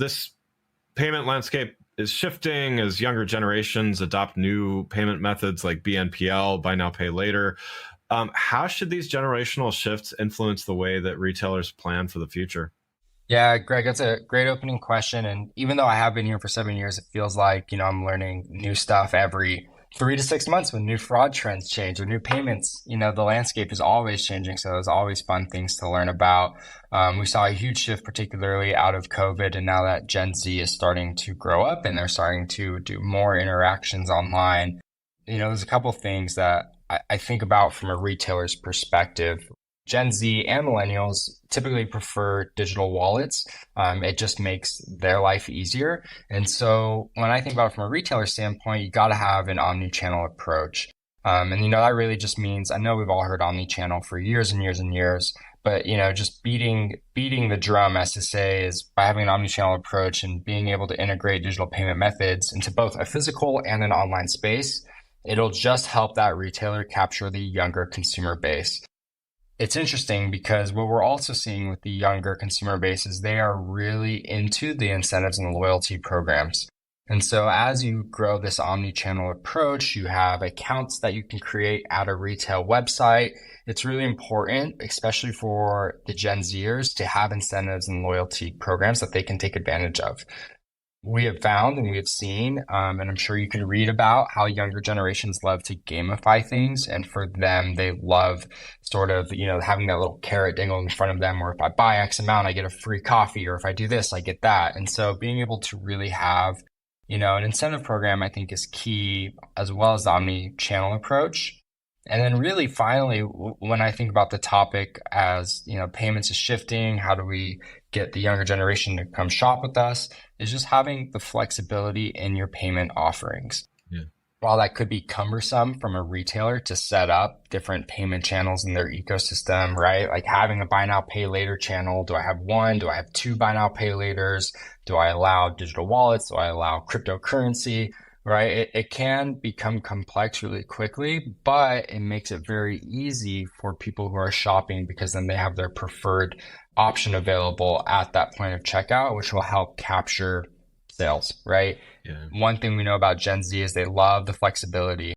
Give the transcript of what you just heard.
this payment landscape is shifting as younger generations adopt new payment methods like BNPL, buy now, pay later. How should these generational shifts influence the way that retailers plan for the future? Yeah, Greg, that's a great opening question. And even though I have been here for 7 years, it feels like, I'm learning new stuff every 3 to 6 months when new fraud trends change or new payments. The landscape is always changing. So there's always fun things to learn about. We saw a huge shift, particularly out of COVID. And now that Gen Z is starting to grow up and they're starting to do more interactions online, there's a couple things that I think about from a retailer's perspective. Gen Z and millennials typically prefer digital wallets. It just makes their life easier. And so when I think about it from a retailer standpoint, you got to have an omni-channel approach. And that really just means, I know we've all heard omni-channel for years and years and years, but just beating the drum, as to say, is by having an omni-channel approach and being able to integrate digital payment methods into both a physical and an online space, it'll just help that retailer capture the younger consumer base. It's interesting because what we're also seeing with the younger consumer base is they are really into the incentives and the loyalty programs. And so as you grow this omni-channel approach, you have accounts that you can create at a retail website. It's really important, especially for the Gen Zers, to have incentives and loyalty programs that they can take advantage of. We have found and we have seen, and I'm sure you can read about how younger generations love to gamify things. And for them, they love sort of, having that little carrot dangle in front of them, or if I buy X amount, I get a free coffee, or if I do this, I get that. And so being able to really have, an incentive program, I think is key, as well as the omni-channel approach. And then really finally, when I think about the topic as, payments is shifting, how do we get the younger generation to come shop with us, is just having the flexibility in your payment offerings. Yeah. While that could be cumbersome from a retailer to set up different payment channels in their ecosystem, right? Like having a buy now, pay later channel. Do I have one? Do I have two buy now, pay laters? Do I allow digital wallets? Do I allow cryptocurrency? Right? It can become complex really quickly, but it makes it very easy for people who are shopping, because then they have their preferred option available at that point of checkout, which will help capture sales, right? Yeah. One thing we know about Gen Z is they love the flexibility.